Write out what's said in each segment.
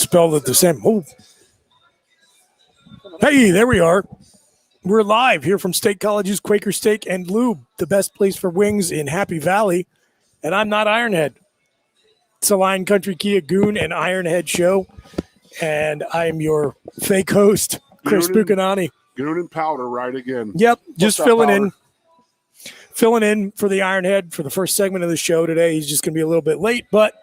spelled it the same. Oh. Hey, there we are. We're live here from State College's Quaker Steak and Lube, the best place for wings in Happy Valley. And I'm not Ironhead. It's a Lion Country Kia Goon and Ironhead show. And I am your fake host, Chris Buchanani. Goon and Powder right again. Yep, just filling Powder? in. Filling in for the Ironhead for the first segment of the show today. He's just going to be a little bit late, but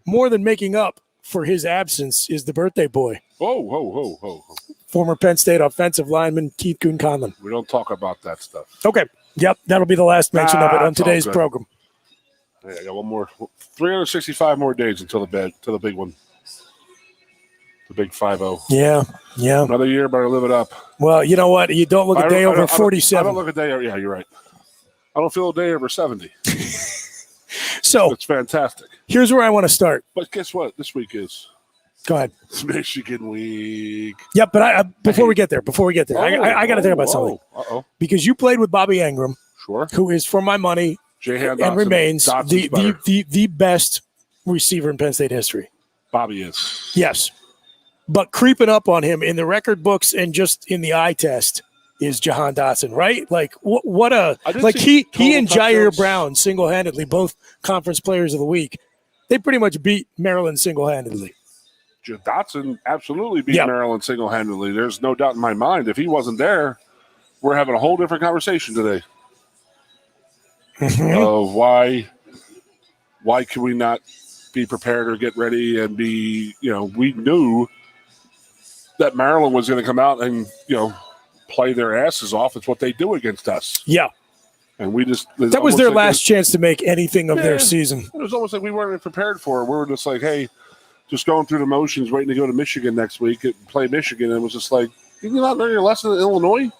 more than making up for his absence is the birthday boy. Oh. Former Penn State offensive lineman Keith Goon Conlon. We don't talk about that stuff. Okay. Yep, that'll be the last mention of it on today's program. Yeah, I got one more, 365 more days until the big one. The big 5-0. Yeah. Another year, better live it up. Well, you know what? You don't look a day over 47. I don't look a day over, yeah, you're right. I don't feel a day over 70. So it's fantastic. Here's where I want to start. But guess what? This week is. Go ahead. It's Michigan week. Yep, but before we get there, I got to think about something. Because you played with Bobby Engram, sure, who is, for my money, and remains the best receiver in Penn State history. Bobby is. Yes. But creeping up on him in the record books and just in the eye test is Jahan Dotson, right? Like, what a – like, he and Jair Brown single-handedly, both conference players of the week, they pretty much beat Maryland single-handedly. Dotson absolutely beat Maryland single-handedly. There's no doubt in my mind. If he wasn't there, we're having a whole different conversation today of why can we not be prepared or get ready and be, we knew that Maryland was going to come out and, play their asses off. It's what they do against us. Yeah. And we just – that was their last chance to make anything of their season. It was almost like we weren't prepared for it. We were just like, hey – just going through the motions, waiting to go to Michigan next week and play Michigan. And it was just like, did you not learn your lesson in Illinois?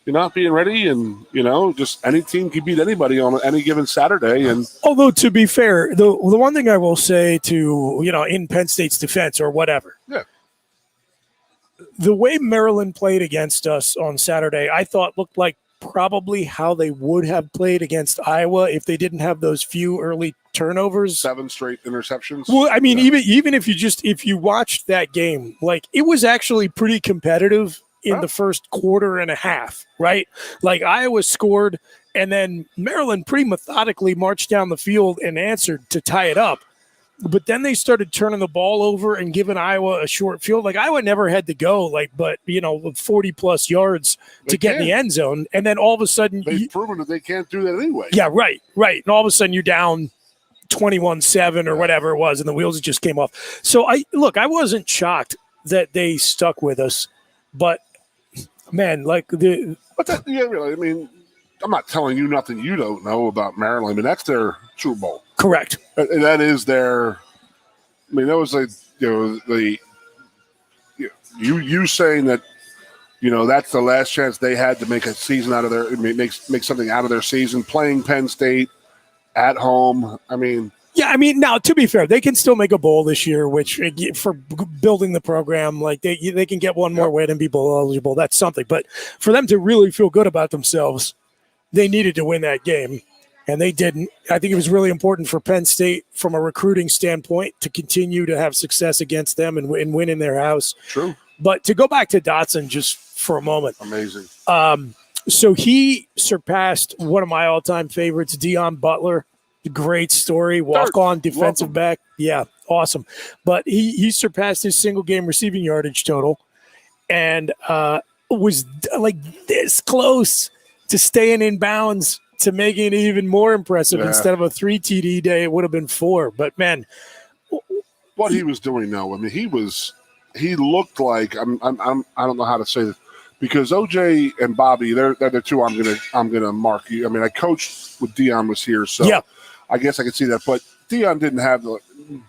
You're not being ready. And, just any team can beat anybody on any given Saturday. And although, to be fair, the one thing I will say to, in Penn State's defense or whatever. Yeah. The way Maryland played against us on Saturday, I thought looked like probably how they would have played against Iowa if they didn't have those few early turnovers. 7 straight interceptions. Well, I mean, even if you watched that game, like, it was actually pretty competitive in the first quarter and a half, right? Like, Iowa scored, and then Maryland pretty methodically marched down the field and answered to tie it up. But then they started turning the ball over and giving Iowa a short field. Like, Iowa never had to go, 40-plus yards to get in the end zone. And then all of a sudden – they've proven that they can't do that anyway. Yeah, right. And all of a sudden you're down 21-7 or whatever it was, and the wheels just came off. So, I wasn't shocked that they stuck with us. But, man, really, I mean, I'm not telling you nothing you don't know about Maryland. I mean, that's their Super Bowl. Correct. That is their. I mean, that was you saying that, that's the last chance they had to make a season out of their make something out of their season playing Penn State at home. I mean. Yeah, I mean, now to be fair, they can still make a bowl this year, which for building the program, like they can get one more win and be bowl eligible. That's something. But for them to really feel good about themselves, they needed to win that game. And they didn't. I think it was really important for Penn State from a recruiting standpoint to continue to have success against them and win in their house. True. But to go back to Dotson just for a moment. Amazing. So he surpassed one of my all-time favorites, Deion Butler. Great story. Walk-on defensive back. Yeah, awesome. But he surpassed his single-game receiving yardage total and was like this close to staying in bounds to making it even more impressive. Instead of a 3 TD day, it would have been 4. But, man. What he was doing, though, I mean, he looked like, I don't know how to say this, because OJ and Bobby, they're the two I'm gonna mark you. I mean, I coached with Deion was here, so I guess I could see that. But Deion didn't have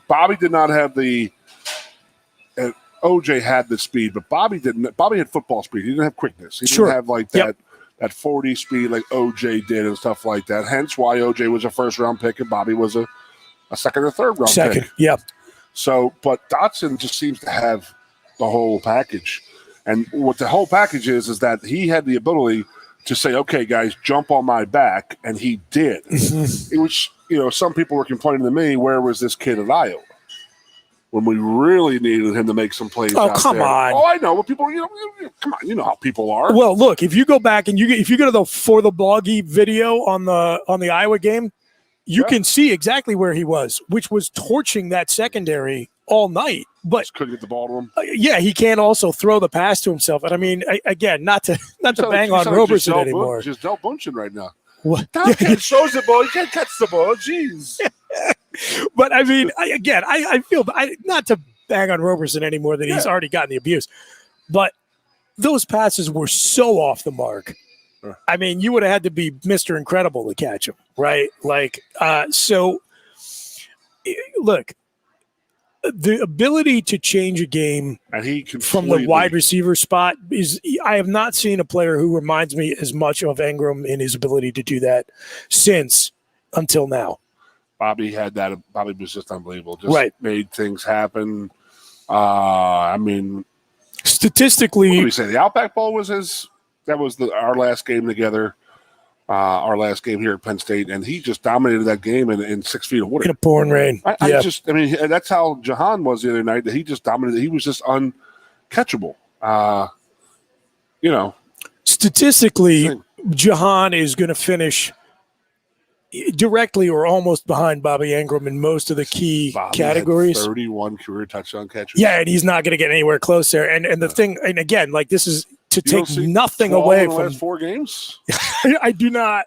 Bobby did not have the and OJ had the speed, but Bobby didn't. Bobby had football speed. He didn't have quickness. He didn't have like that 40 speed like OJ did and stuff like that. Hence why OJ was a first-round pick and Bobby was a second or third-round pick. Yeah. So, but Dotson just seems to have the whole package. And what the whole package is that he had the ability to say, okay, guys, jump on my back, and he did. It was, some people were complaining to me, where was this kid at Iowa? when we really needed him to make some plays. Oh, out come there. on. Oh, I know, but people, come on, you know how people are. Well, look, if you go back and if you go to the For the Bloggy video on the Iowa game, you can see exactly where he was, which was torching that secondary all night. But just couldn't get the ball to him. Yeah, he can't also throw the pass to himself. And I mean, again, not to bang on Roberson anymore. Giselle Bundchen right now. What? Tomkins throws the ball. He can't catch the ball. Jeez. But I mean, I feel not to bang on Roberson anymore that he's already gotten the abuse. But those passes were so off the mark. I mean, you would have had to be Mr. Incredible to catch him, right? Like, so look, the ability to change a game and from the wide receiver spot I have not seen a player who reminds me as much of Ingram in his ability to do that until now. Bobby had that. Bobby was just unbelievable. Just made things happen. I mean, statistically, what did we say? The Outback Bowl was our last game together. Our last game here at Penn State, and he just dominated that game in 6 feet of water. In a pouring rain. I mean, that's how Jahan was the other night. That he just dominated. He was just uncatchable. Statistically, Jahan is going to finish directly or almost behind Bobby Ingram in most of the key categories. Had 31 career touchdown catches. Yeah, and he's not going to get anywhere close there. And the thing, and again, like this is to take nothing away from the last 4 games. I do not.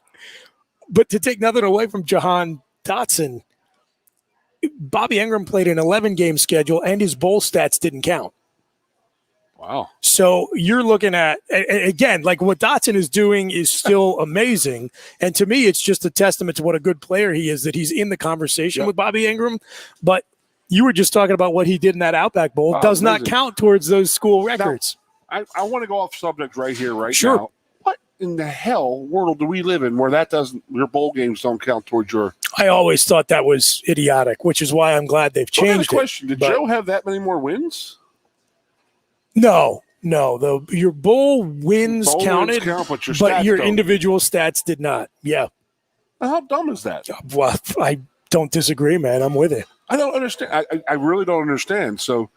But to take nothing away from Jahan Dotson, Bobby Ingram played an 11-game schedule, and his bowl stats didn't count. Wow. So you're looking at, again, like what Dotson is doing is still amazing. And to me, it's just a testament to what a good player he is that he's in the conversation with Bobby Ingram. But you were just talking about what he did in that Outback Bowl. Does not count towards those school records. Now, I want to go off subject right here, now. What in the hell world do we live in where your bowl games don't count towards your? I always thought that was idiotic, which is why I'm glad they've changed it. Question: Did Joe have that many more wins? No. Your bowl wins counted, but your individual stats did not. Yeah. How dumb is that? Well, I don't disagree, man. I'm with it. I don't understand. I really don't understand. So,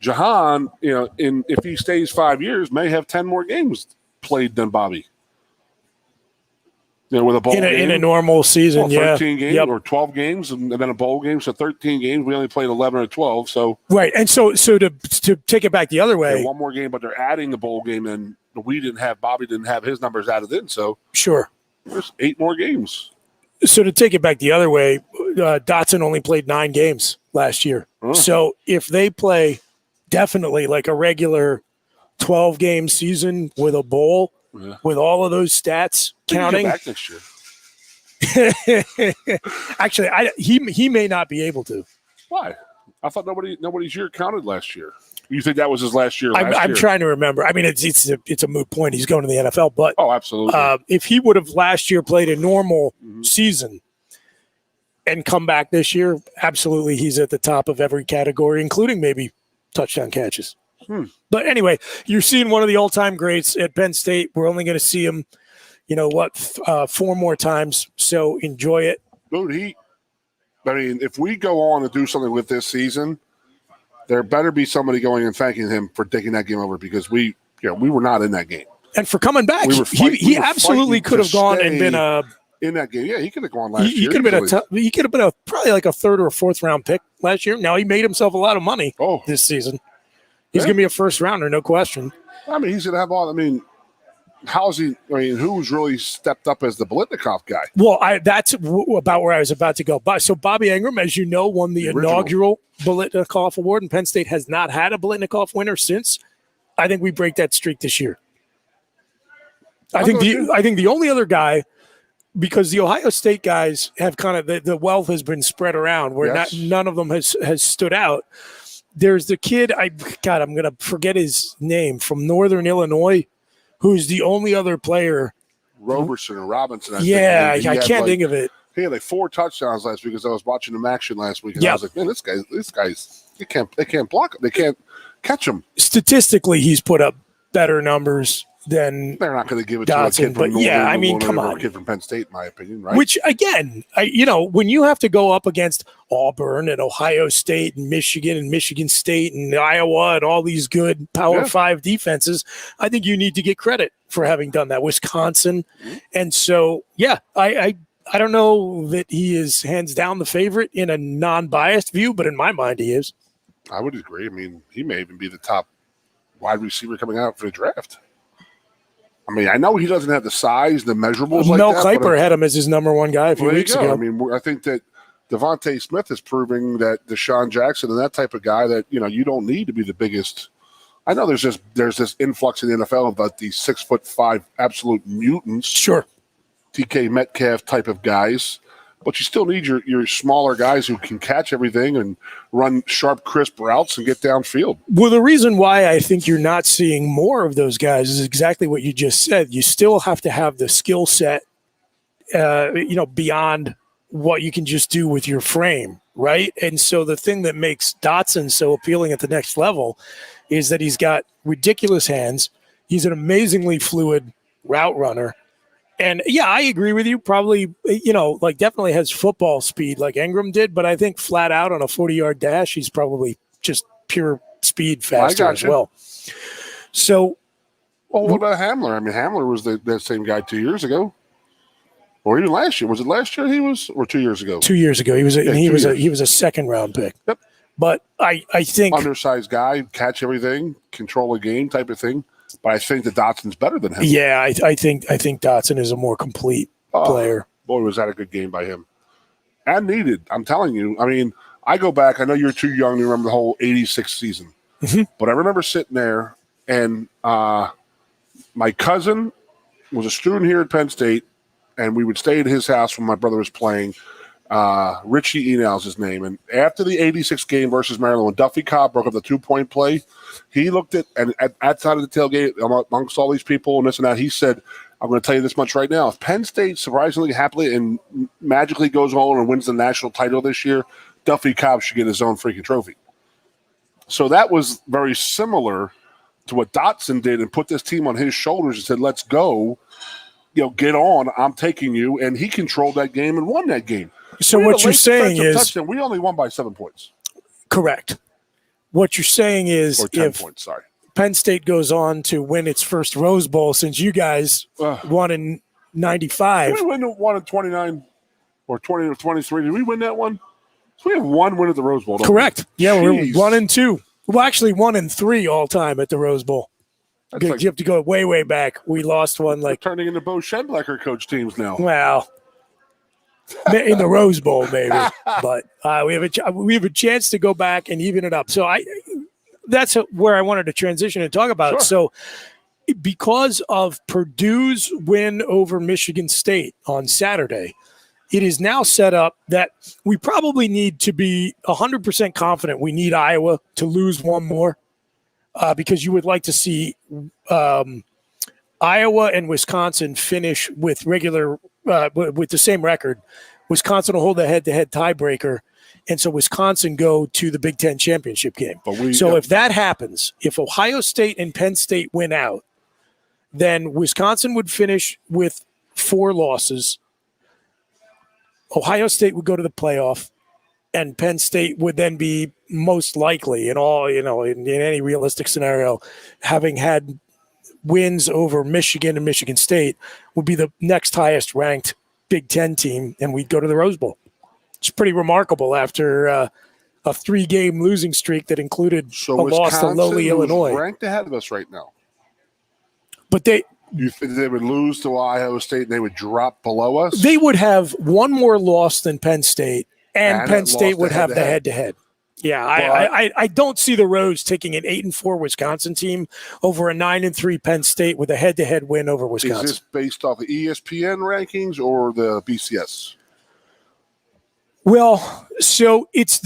Jahan, if he stays 5 years, may have 10 more games played than Bobby. With a bowl game. In a normal season, 13 games or 12 games, and then a bowl game. So 13 games. We only played 11 or 12. So right, and so to take it back the other way, one more game, but they're adding the bowl game, and Bobby didn't have his numbers added in. So sure, there's 8 more games. So to take it back the other way, Dotson only played 9 games last year. So if they play definitely like a regular 12-game season with a bowl. Yeah. With all of those stats counting, back next year. Actually, he may not be able to. Why? I thought nobody's year counted last year. You think that was his last year? I'm trying to remember. I mean, it's a moot point. He's going to the NFL, but absolutely. If he would have last year played a normal season and come back this year, absolutely, he's at the top of every category, including maybe touchdown catches. But anyway, you're seeing one of the all-time greats at Penn State. We're only going to see him, 4 more times. So enjoy it. Dude, if we go on to do something with this season, there better be somebody going and thanking him for taking that game over because we were not in that game. And for coming back, he absolutely could have gone and been in that game. Yeah, he could have gone last year. He could have been probably like a 3rd or 4th round pick last year. Now he made himself a lot of money this season. He's going to be a first rounder, no question. I mean, he's going to have all. I mean, who's really stepped up as the Biletnikoff guy? Well, that's about where I was about to go. So Bobby Ingram, as you know, won the inaugural Biletnikoff Award, and Penn State has not had a Biletnikoff winner since. I think we break that streak this year. I think the only other guy, because the Ohio State guys have kind of the wealth has been spread around where none of them has stood out. There's the kid, I'm going to forget his name, from Northern Illinois, who's the only other player. Roberson or Robinson. I can't think of it. He had 4 touchdowns last week because I was watching him action last week. And I was like, man, this guy's they can't block him. They can't catch him. Statistically, he's put up better numbers than They're not going to give it Dotson, to a kid from but yeah, I mean, Northern come or on. a kid from Penn State, in my opinion, right? Which again, when you have to go up against Auburn and Ohio State and Michigan State and Iowa and all these good Power 5 defenses, I think you need to get credit for having done that. Wisconsin, and so I don't know that he is hands down the favorite in a non-biased view, but in my mind, he is. I would agree. I mean, he may even be the top wide receiver coming out for the draft. I mean, I know he doesn't have the size, the measurables like Mel that. Kiper had him as his number one guy a few weeks ago. I mean, I think that Devontae Smith is proving that Deshaun Jackson and that type of guy that, you don't need to be the biggest. I know there's this influx in the NFL about these 6'5" absolute mutants. Sure. TK Metcalf type of guys. But you still need your smaller guys who can catch everything and run sharp, crisp routes and get downfield. Well, the reason why I think you're not seeing more of those guys is exactly what you just said. You still have to have the skill set, beyond what you can just do with your frame, right? And so the thing that makes Dotson so appealing at the next level is that he's got ridiculous hands. He's an amazingly fluid route runner. And yeah, I agree with you. Probably, definitely has football speed like Ingram did, but I think flat out on a 40-yard dash, he's probably just pure speed faster as well. So, what about Hamler? I mean, Hamler was that same guy 2 years ago, or even last year. Was it last year he was, or 2 years ago? 2 years ago, he was a second round pick. Yep. But I think undersized guy, catch everything, control a game type of thing. But I think that Dotson's better than him. Yeah, I think Dotson is a more complete player. Boy, was that a good game by him. And needed, I'm telling you. I mean, I go back. I know you're too young to remember the whole 86 season. Mm-hmm. But I remember sitting there, and my cousin was a student here at Penn State, and we would stay at his house when my brother was playing. Richie Enal's his name. And after the 86 game versus Maryland, when Duffy Cobb broke up the 2-point play, he looked at outside of the tailgate amongst all these people and this and that. He said, I'm going to tell you this much right now. If Penn State surprisingly, happily, and magically goes on and wins the national title this year, Duffy Cobb should get his own freaking trophy. So that was very similar to what Dotson did and put this team on his shoulders and said, let's go, get on. I'm taking you. And he controlled that game and won that game. So what you're saying is touchdown. We only won by 7 points. Correct. What you're saying is or 10 points, sorry. Penn State goes on to win its first Rose Bowl since you guys won in 95. Did we win one in 29 or 20 or 23? Did we win that one? So we have one win at the Rose Bowl. Correct. Yeah, we're 1-2. Well, actually 1-3 all time at the Rose Bowl. You have to go way, way back. We lost one We're turning into Bo Schembechler coach teams now. Well, in the Rose Bowl, maybe, but we have a chance to go back and even it up. So that's where I wanted to transition and talk about it. So, because of Purdue's win over Michigan State on Saturday, it is now set up that we probably need to be 100% confident. We need Iowa to lose one more because you would like to see Iowa and Wisconsin finish with with the same record. Wisconsin will hold the head-to-head tiebreaker, and so Wisconsin go to the Big Ten championship game. If that happens, if Ohio State and Penn State win out, then Wisconsin would finish with 4 losses. Ohio State would go to the playoff, and Penn State would then be most likely in any realistic scenario, having had wins over Michigan and Michigan State, would be the next highest ranked Big Ten team, and we'd go to the Rose Bowl. It's pretty remarkable after a 3-game losing streak that included a loss to lowly Illinois. Ranked ahead of us right now. But you think they would lose to Ohio State and they would drop below us? They would have one more loss than Penn State, and Penn State would have the head-to-head. Yeah, I don't see the Rose taking an 8-4 Wisconsin team over a 9-3 Penn State with a head-to-head win over Wisconsin. Is this based off the ESPN rankings or the BCS? Well, so it's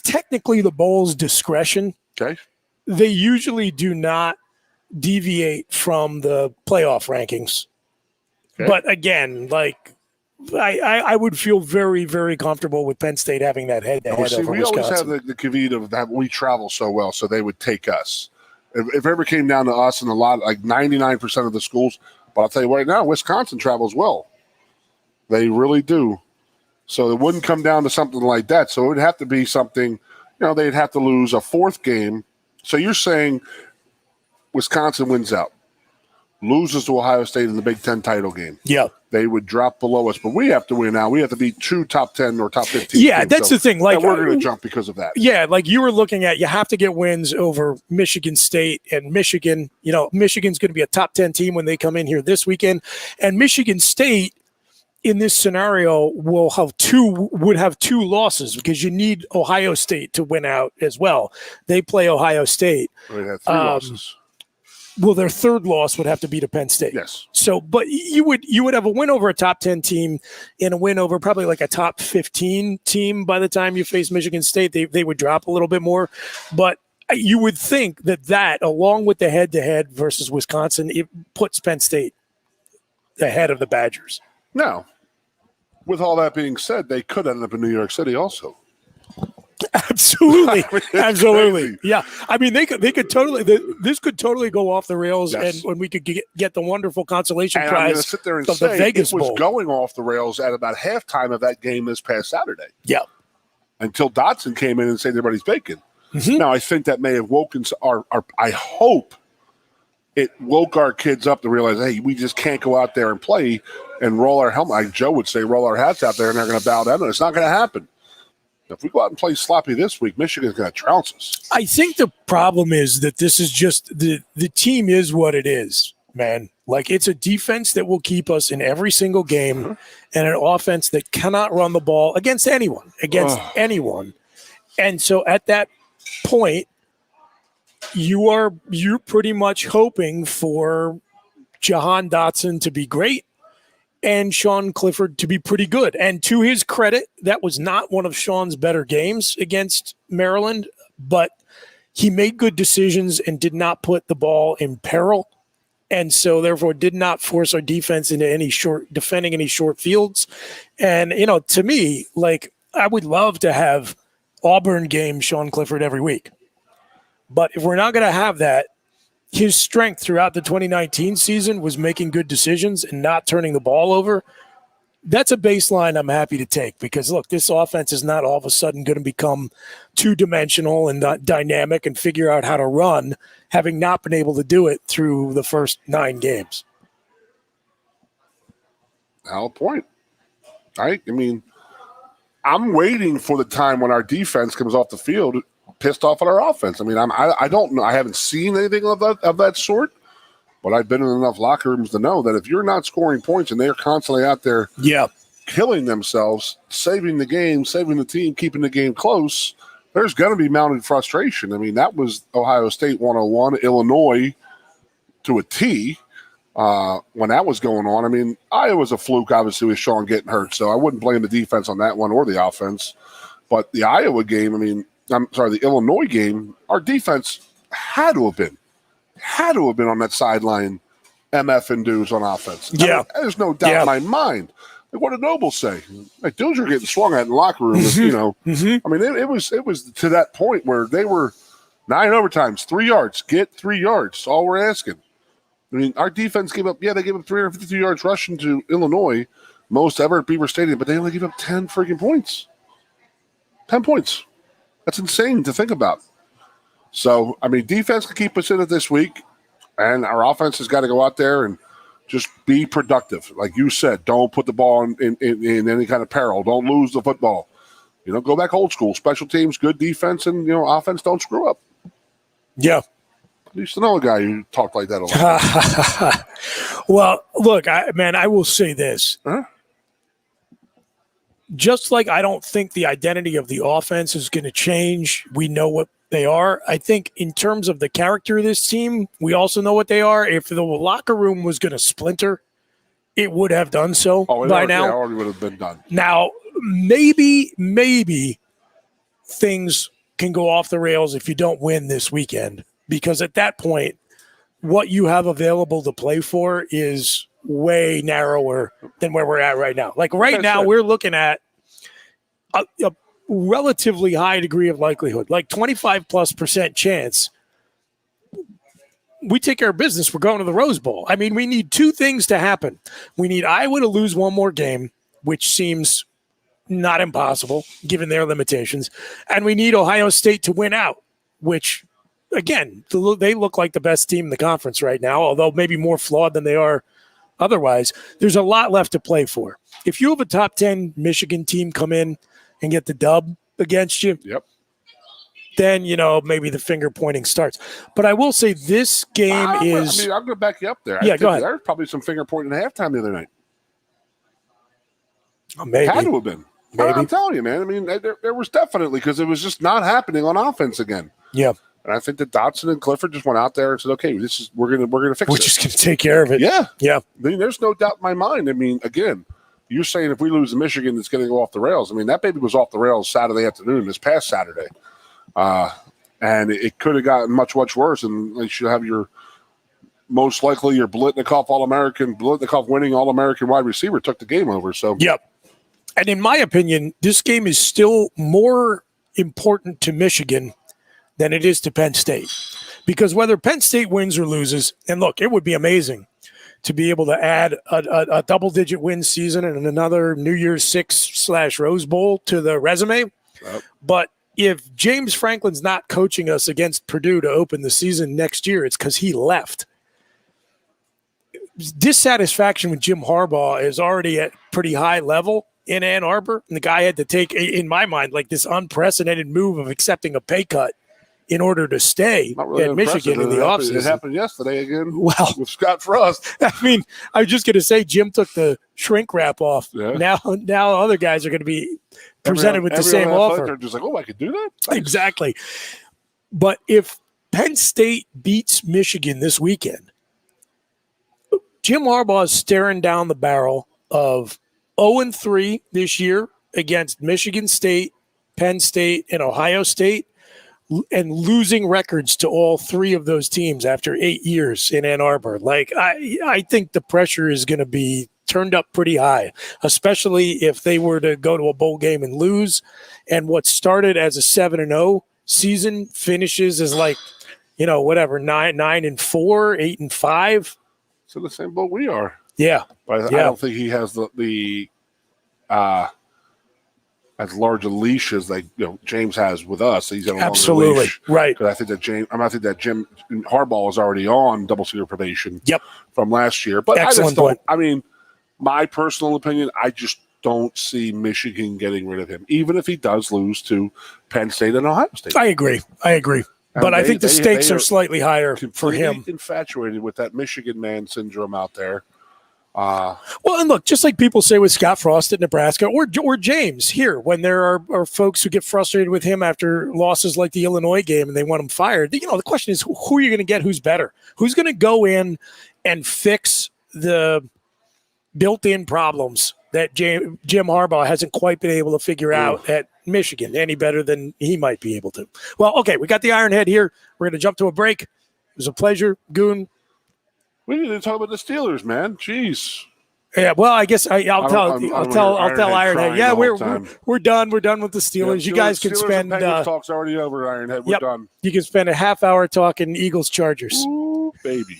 technically the bowl's discretion. Okay. They usually do not deviate from the playoff rankings. Okay. But again, I would feel very, very comfortable with Penn State having that head-to-head over Wisconsin. We always have the caveat of that we travel so well, so they would take us. If it ever came down to us and a lot, like 99% of the schools, but I'll tell you right now, Wisconsin travels well. They really do. So it wouldn't come down to something like that. So it would have to be something, they'd have to lose a fourth game. So you're saying Wisconsin wins out, loses to Ohio State in the Big Ten title game. Yeah. They would drop below us, but we have to win now. We have to beat 2 top 10 or top 15. Yeah, that's the thing. Like, we're going to jump because of that. Yeah, like you were looking at, you have to get wins over Michigan State and Michigan. Michigan's going to be a top 10 team when they come in here this weekend. And Michigan State, in this scenario, would have two losses because you need Ohio State to win out as well. They play Ohio State. They had 3 losses. Well, their third loss would have to be to Penn State. Yes. So, but you would have a win over a top 10 team and a win over probably like a top 15 team by the time you face Michigan State. They would drop a little bit more. But you would think that along with the head-to-head versus Wisconsin, it puts Penn State ahead of the Badgers. Now, with all that being said, they could end up in New York City also. Absolutely. Absolutely. Crazy. Yeah. I mean, they could totally, this could totally go off the rails. Yes. And when we could get the wonderful consolation and prize I'm going to sit there and of say the Vegas it was Bowl. going off the rails at about halftime of that game this past Saturday. Yeah. Until Dotson came in and said everybody's bacon. Mm-hmm. Now, I think that may have woken our I hope it woke our kids up to realize, hey, we just can't go out there and play and roll our helmet. Like Joe would say, roll our hats out there and they're going to bow down. It's not going to happen. If we go out and play sloppy this week, Michigan's going to trounce us. I think the problem is that this is just the team is what it is, man. Like, it's a defense that will keep us in every single game and an offense that cannot run the ball against anyone. And so at that point, you're pretty much hoping for Jahan Dotson to be great and Sean Clifford to be pretty good. And to his credit, that was not one of Sean's better games against Maryland, but he made good decisions and did not put the ball in peril. And so therefore did not force our defense into defending any short fields. And, to me, like, I would love to have Auburn game Sean Clifford every week. But if we're not going to have that, his strength throughout the 2019 season was making good decisions and not turning the ball over. That's a baseline I'm happy to take because, look, this offense is not all of a sudden going to become two-dimensional and not dynamic and figure out how to run, having not been able to do it through the first 9 games. Valid point. Right? I mean, I'm waiting for the time when our defense comes off the field pissed off at our offense. I mean, I don't know. I haven't seen anything of that sort, but I've been in enough locker rooms to know that if you're not scoring points and they're constantly out there killing themselves, saving the game, saving the team, keeping the game close, there's going to be mounted frustration. I mean, that was Ohio State 101, Illinois to a T when that was going on. I mean, Iowa's a fluke, obviously, with Sean getting hurt, so I wouldn't blame the defense on that one or the offense. But the Iowa game, the Illinois game, our defense had to have been on that sideline MF and dudes on offense. Yeah. There's no doubt in my mind. Like, what did Noble say? Like, dudes are getting swung at in the locker room. Mm-hmm. I mean, it was to that point where they were 9 overtimes, 3 yards, get 3 yards. That's all we're asking. I mean, our defense gave up 352 yards rushing to Illinois, most ever at Beaver Stadium, but they only gave up 10 freaking points. 10 points. That's insane to think about. So, I mean, defense can keep us in it this week, and our offense has got to go out there and just be productive. Like you said, don't put the ball in any kind of peril. Don't lose the football. Go back old school. Special teams, good defense, and, offense don't screw up. Yeah. I used to know a guy who talked like that a lot. Well, look, I will say this. Huh? Just like I don't think the identity of the offense is going to change. We know what they are. I think in terms of the character of this team, we also know what they are. If the locker room was going to splinter, it would have done so by now. It already would have been done. Now, maybe things can go off the rails if you don't win this weekend, because at that point, what you have available to play for is way narrower than where we're at right now. Like now, we're looking at a relatively high degree of likelihood, like 25+% chance we take care of business. We're going to the Rose Bowl. I mean, we need two things to happen. We need Iowa to lose one more game, which seems not impossible given their limitations. And we need Ohio State to win out, which, again, they look like the best team in the conference right now, although maybe more flawed than they are otherwise. There's a lot left to play for. If you have a top 10 Michigan team come in and get the dub against you, then, maybe the finger pointing starts. But I will say this game I'm going to back you up there. Yeah, go ahead. There's probably some finger pointing at halftime the other night. Maybe. Had to have been. Maybe. I'm telling you, man. I mean, there was definitely, because it was just not happening on offense again. Yeah. And I think that Dotson and Clifford just went out there and said, "Okay, we're gonna fix it. We're just gonna take care of it." Yeah. Yeah. I mean, there's no doubt in my mind. I mean, again, you're saying if we lose to Michigan, it's going to go off the rails. I mean, that baby was off the rails Saturday afternoon, this past Saturday, and it could have gotten much, much worse. And you should have your most likely your Blitnikoff winning All-American wide receiver took the game over. So yep. And in my opinion, this game is still more important to Michigan than it is to Penn State. Because whether Penn State wins or loses, and look, it would be amazing to be able to add a double-digit win season and another New Year's Six / Rose Bowl to the resume. Yep. But if James Franklin's not coaching us against Purdue to open the season next year, it's because he left. Dissatisfaction with Jim Harbaugh is already at pretty high level in Ann Arbor. And the guy had to take, in my mind, like this unprecedented move of accepting a pay cut in order to stay at Michigan in the offseason. It happened yesterday again with Scott Frost. I mean, I was just going to say Jim took the shrink wrap off. Yeah. Now other guys are going to be presented with the same offer. They're just like, I could do that? Thanks. Exactly. But if Penn State beats Michigan this weekend, Jim Harbaugh is staring down the barrel of 0-3 this year against Michigan State, Penn State, and Ohio State, and losing records to all three of those teams after 8 years in Ann Arbor. Like, I think the pressure is going to be turned up pretty high, especially if they were to go to a bowl game and lose. And what started as a 7-0 season finishes as 9-4, 8-5. So the same boat we are. Yeah. But I don't think he has the as large a leash as James has with us. He's got a longer leash. Right. Because I think that Jim Harbaugh is already on double-seater probation. Yep. From last year. But excellent point. I mean, my personal opinion, I just don't see Michigan getting rid of him, even if he does lose to Penn State and Ohio State. I agree. But I think the stakes are slightly higher for him. Infatuated with that Michigan man syndrome out there. Well, and look, just like people say with Scott Frost at Nebraska or James here, when there are folks who get frustrated with him after losses like the Illinois game and they want him fired, the question is, who are you going to get who's better? Who's going to go in and fix the built-in problems that Jim Harbaugh hasn't quite been able to figure out at Michigan any better than he might be able to? Well, okay, we got the Ironhead here. We're going to jump to a break. It was a pleasure, Goon. We need to talk about the Steelers, man. Jeez. Yeah, well, I guess I'll tell Ironhead. Yeah, we're done. We're done with the Steelers. You guys can spend. Talk's already over, Ironhead. We're done. You can spend a half hour talking Eagles Chargers. Ooh, baby.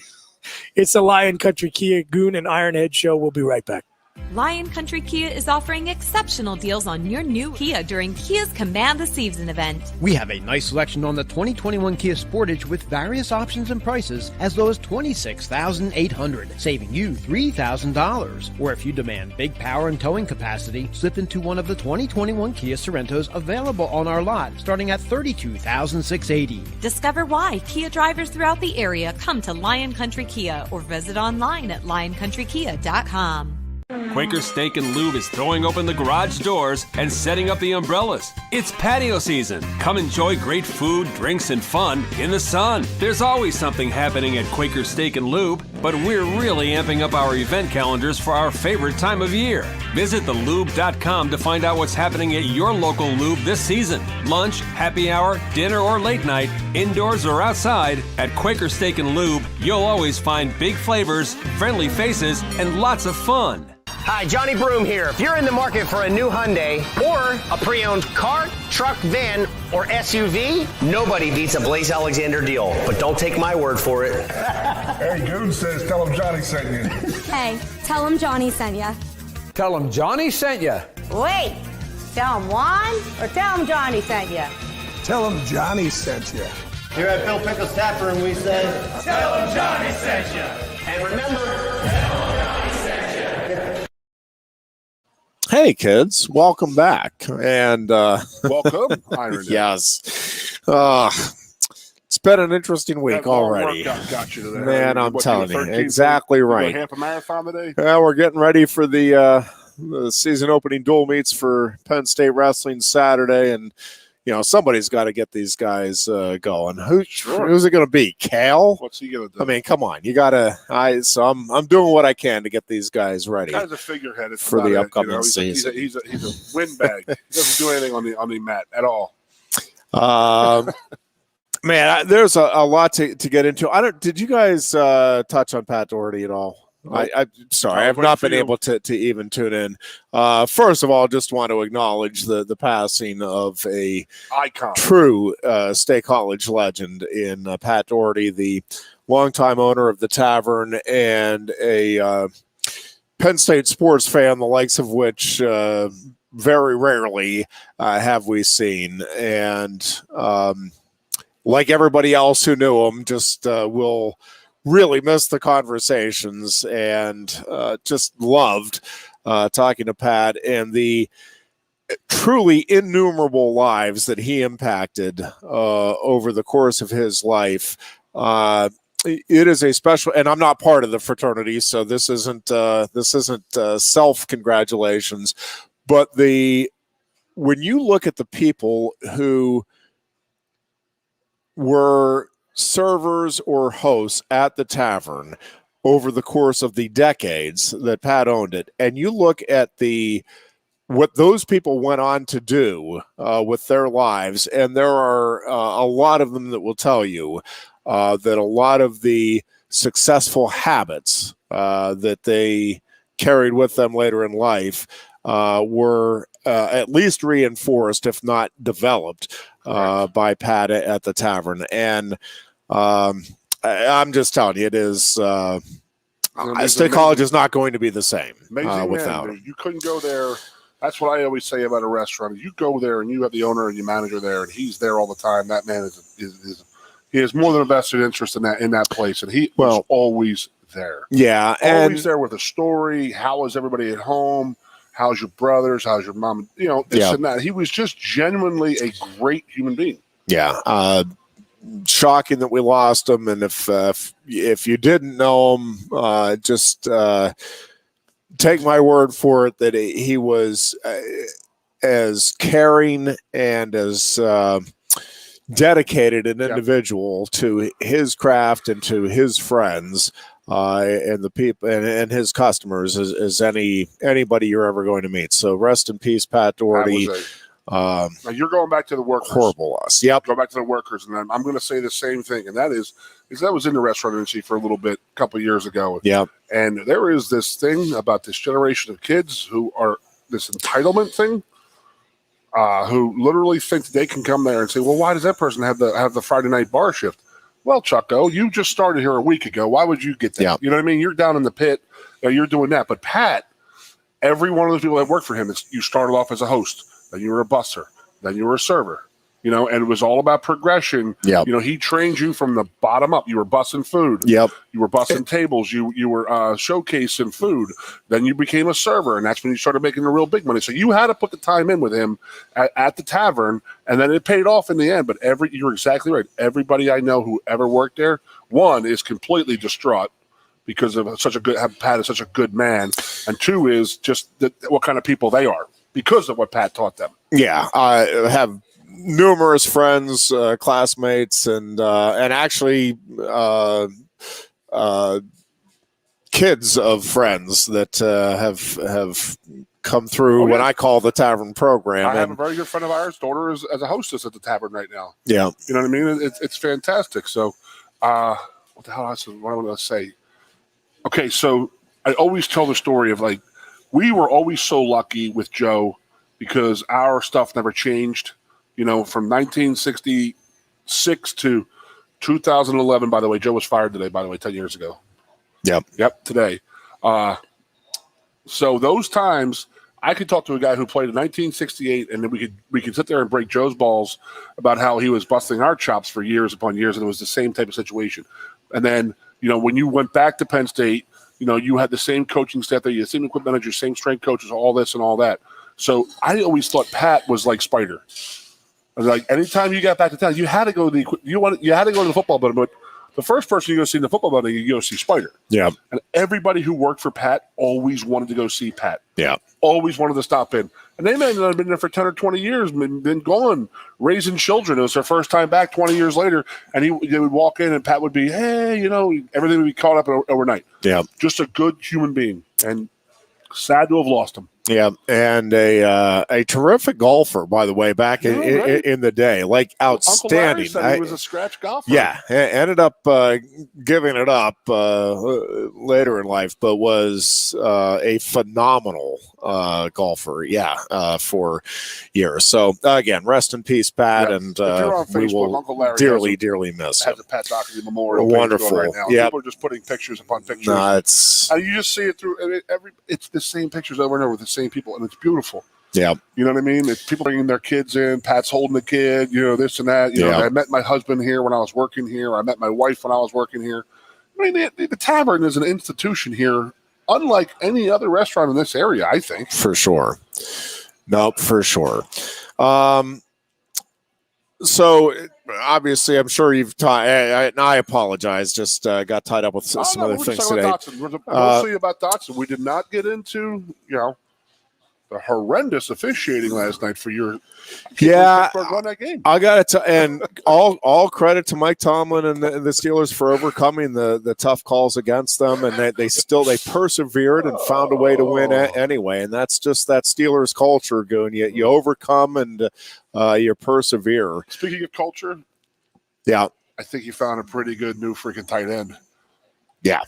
It's the Lion Country Kia Goon and Ironhead show. We'll be right back. Lion Country Kia is offering exceptional deals on your new Kia during Kia's Command the Season event. We have a nice selection on the 2021 Kia Sportage with various options and prices as low as $26,800, saving you $3,000. Or if you demand big power and towing capacity, slip into one of the 2021 Kia Sorrentos available on our lot, starting at $32,680. Discover why Kia drivers throughout the area come to Lion Country Kia or visit online at lioncountrykia.com. Quaker Steak and Lube is throwing open the garage doors and setting up the umbrellas. It's patio season. Come enjoy great food, drinks, and fun in the sun. There's always something happening at Quaker Steak and Lube, but we're really amping up our event calendars for our favorite time of year. Visit thelube.com to find out what's happening at your local lube this season. Lunch, happy hour, dinner, or late night, indoors or outside, at Quaker Steak and Lube, you'll always find big flavors, friendly faces, and lots of fun. Hi, Johnny Broom here. If you're in the market for a new Hyundai or a pre-owned car, truck, van, or SUV, nobody beats a Blaze Alexander deal. But don't take my word for it. Hey, Goon says tell him Johnny sent you. Hey, tell him Johnny sent ya. Tell him Johnny sent you. Wait, tell him Juan or tell him Johnny sent you? Tell him Johnny sent you. Here at Bill Pickles Tap Room, we say, tell him Johnny sent you. And remember, hey, kids, welcome back. And welcome, Ironhead. Yes. It's been an interesting week already. Got you today. Man, I'm telling you, exactly right. Half a marathon today? We're getting ready for the season opening dual meets for Penn State Wrestling Saturday, and somebody's got to get these guys going. Who's it going to be? Cal? What's he going to do? I mean, come on, you got to. So I'm doing what I can to get these guys ready. Guy's a figurehead for the upcoming season. He's a windbag. He doesn't do anything on the mat at all. Man, there's a lot to get into. Did you guys touch on Pat Doherty at all? I'm sorry, I've not been able to even tune in. First of all, just want to acknowledge the passing of a icon, true State College legend in Pat Doherty, the longtime owner of the Tavern and a Penn State sports fan, the likes of which very rarely have we seen. And like everybody else who knew him, just will really missed the conversations and just loved talking to Pat and the truly innumerable lives that he impacted over the course of his life. It is a special, and I'm not part of the fraternity, so this isn't self-congratulations, but when you look at the people who were servers or hosts at the Tavern over the course of the decades that Pat owned it, and you look at what those people went on to do with their lives, and there are a lot of them that will tell you that a lot of the successful habits that they carried with them later in life were at least reinforced, if not developed, by Pat at the Tavern. And I'm just telling you, it is State College is not going to be the same without him. You couldn't go there. That's what I always say about a restaurant. You go there and you have the owner and your manager there, and he's there all the time. That man he has more than a vested interest in that place, and he was always there. Yeah, always there with a story. How is everybody at home? How's your brothers? How's your mom? This and that. He was just genuinely a great human being. Yeah. Shocking that we lost him, and if you didn't know him, just take my word for it that he was as caring and as dedicated an individual to his craft and to his friends and the people and his customers as anybody you're ever going to meet. So rest in peace, Pat Doherty. Now you're going back to the workers. Horrible loss. Yep. Go back to the workers, and I'm going to say the same thing, and that is that was in the restaurant industry for a little bit, a couple of years ago. Yeah. And there is this thing about this generation of kids who are this entitlement thing, who literally think that they can come there and say, well, why does that person have the Friday night bar shift? Well, Chucko, you just started here a week ago. Why would you get that? Yeah. You know what I mean? You're down in the pit. You're doing that. But Pat, every one of those people that worked for him, you started off as a host. Then you were a busser. Then you were a server. And it was all about progression. Yep. He trained you from the bottom up. You were bussing food. Yep. You were bussing tables. You were showcasing food. Then you became a server, and that's when you started making the real big money. So you had to put the time in with him at the Tavern, and then it paid off in the end. But you're exactly right. Everybody I know who ever worked there, one, is completely distraught because of Pat is such a good man, and two is just what kind of people they are because of what Pat taught them. Yeah, I have numerous friends, classmates, and actually kids of friends that have come through what I call the Tavern program. I have a very good friend of ours. Daughter is as a hostess at the Tavern right now. Yeah, you know what I mean. It's fantastic. So, what the hell else? What I want to say? Okay, so I always tell the story of we were always so lucky with Joe because our stuff never changed. You know, from 1966 to 2011, by the way, Joe was fired today, by the way, 10 years ago. Yep, today. So those times, I could talk to a guy who played in 1968, and then we could sit there and break Joe's balls about how he was busting our chops for years upon years, and it was the same type of situation. And then, you know, when you went back to Penn State, you know, you had the same coaching staff there, you had the same equipment manager, same strength coaches, all this and all that. So I always thought Pat was like Spider. I was like, anytime you got back to town, you had to go to the football building, but the first person you go see in the football building, you go see Spider. Yeah. And everybody who worked for Pat always wanted to go see Pat. Yeah. Always wanted to stop in. And they may have been there for 10 or 20 years, been gone, raising children. It was their first time back 20 years later. And they would walk in and Pat would be, hey, you know, everything would be caught up overnight. Yeah. Just a good human being. And sad to have lost him. Yeah, and a terrific golfer, by the way, back in the day, like outstanding. Uncle Larry said he was a scratch golfer. Yeah, ended up giving it up later in life, but was a phenomenal golfer. Yeah, for years. So again, rest in peace, Pat, yeah. and Facebook, we will Uncle Larry dearly miss him. Has a Pat Doherty memorial. Wonderful. Right now. Yep. People are just putting pictures upon pictures. No, it's and you just see it through it's the same pictures over and over with the same people, and it's beautiful. Yeah. You know what I mean? It's people bringing their kids in. Pat's holding the kid, you know, this and that. You know, I met my husband here when I was working here. I met my wife when I was working here. I mean, the Tavern is an institution here, unlike any other restaurant in this area, I think. For sure. Nope, for sure. So obviously, I'm sure you've and I apologize. Just got tied up with some other things today. Mostly about Dotson. We did not get into, you know, the horrendous officiating last night for your won that game. I got it, and all credit to Mike Tomlin and the Steelers for overcoming the tough calls against them, and they persevered and found a way to win anyway. And that's just that Steelers culture, Goon. You overcome and you persevere. Speaking of culture, yeah, I think you found a pretty good new freaking tight end. Yeah,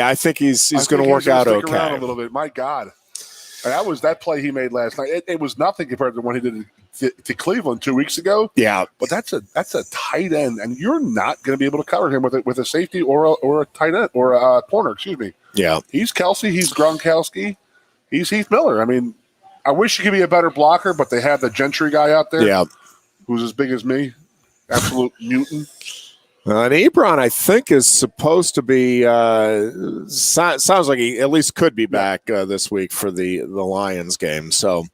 I think he's going to work out okay. Around a little bit. My God. And that play he made last night. It was nothing compared to what he did to Cleveland 2 weeks ago. Yeah, but that's a tight end, and you're not going to be able to cover him with a safety or a tight end or a corner. Excuse me. Yeah, he's Kelsey. He's Gronkowski. He's Heath Miller. I mean, I wish he could be a better blocker, but they have the Gentry guy out there. Yeah, who's as big as me, absolute mutant. And Ebron, I think, is supposed to be. Sounds like he at least could be back this week for the Lions game. So,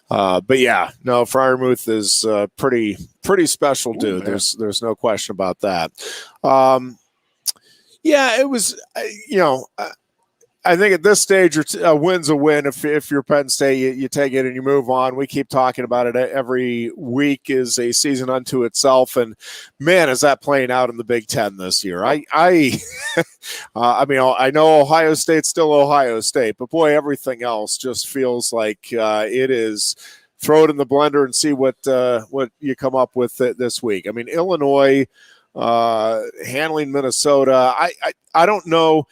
but yeah, no, Freiermuth is pretty special dude. Man. There's no question about that. Yeah, it was. I think at this stage, a win's a win. If you're Penn State, you take it and you move on. We keep talking about it every week. Is a season unto itself, and man, is that playing out in the Big Ten this year? I mean, I know Ohio State's still Ohio State, but boy, everything else just feels like it is. Throw it in the blender and see what you come up with this week. I mean, Illinois handling Minnesota. I don't know.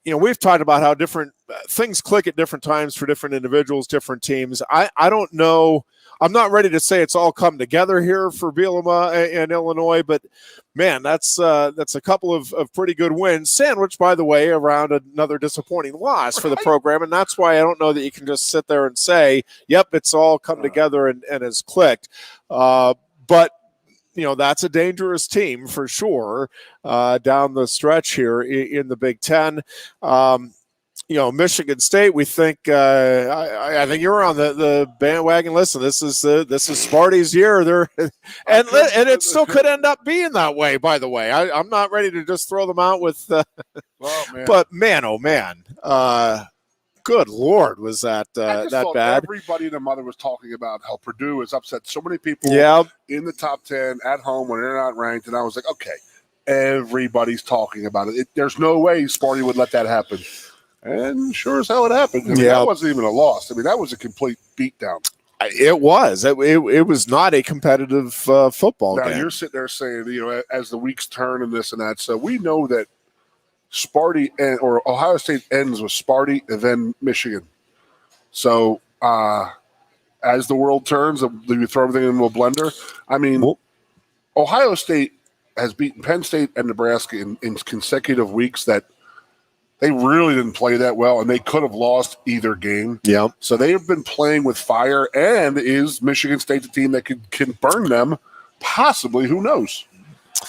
You know, we've talked about how different things click at different times for different individuals, different teams. I don't know. I'm not ready to say it's all come together here for Bielema and Illinois, but man, that's a couple of pretty good wins, sandwiched, by the way, around another disappointing loss for the program. And that's why I don't know that you can just sit there and say, yep, it's all come together and has clicked. But you know, that's a dangerous team for sure down the stretch here in the Big Ten. You know, Michigan State, we think I think you're on the bandwagon. Listen, this is Sparty's year. And it still could end up being that way, by the way. I'm not ready to just throw them out with but man, oh man. Good Lord, was that bad? Everybody and their mother was talking about how Purdue has upset so many people in the top 10 at home when they're not ranked. And I was like, okay, everybody's talking about it. There's no way Sparty would let that happen. And sure as hell it happened. I mean, that wasn't even a loss. I mean, that was a complete beatdown. It was. It was not a competitive football game. Now, you're sitting there saying, you know, as the weeks turn and this and that. So we know that Sparty or Ohio State ends with Sparty and then Michigan. So as the world turns, you throw everything into a blender. I mean, Ohio State has beaten Penn State and Nebraska in consecutive weeks that they really didn't play that well, and they could have lost either game. Yeah. So they have been playing with fire, and is Michigan State the team that can burn them? Possibly. Who knows?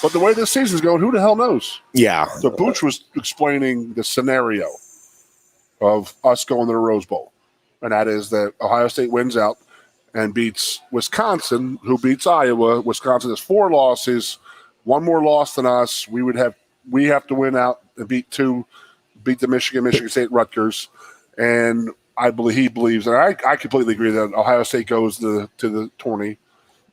But the way this season's going, who the hell knows? Yeah. So Booch was explaining the scenario of us going to the Rose Bowl, and that is that Ohio State wins out and beats Wisconsin, who beats Iowa. Wisconsin has 4 losses, 1 more loss than us. We have to win out and beat the Michigan State, Rutgers, and he believes, and I completely agree that Ohio State goes to the tourney,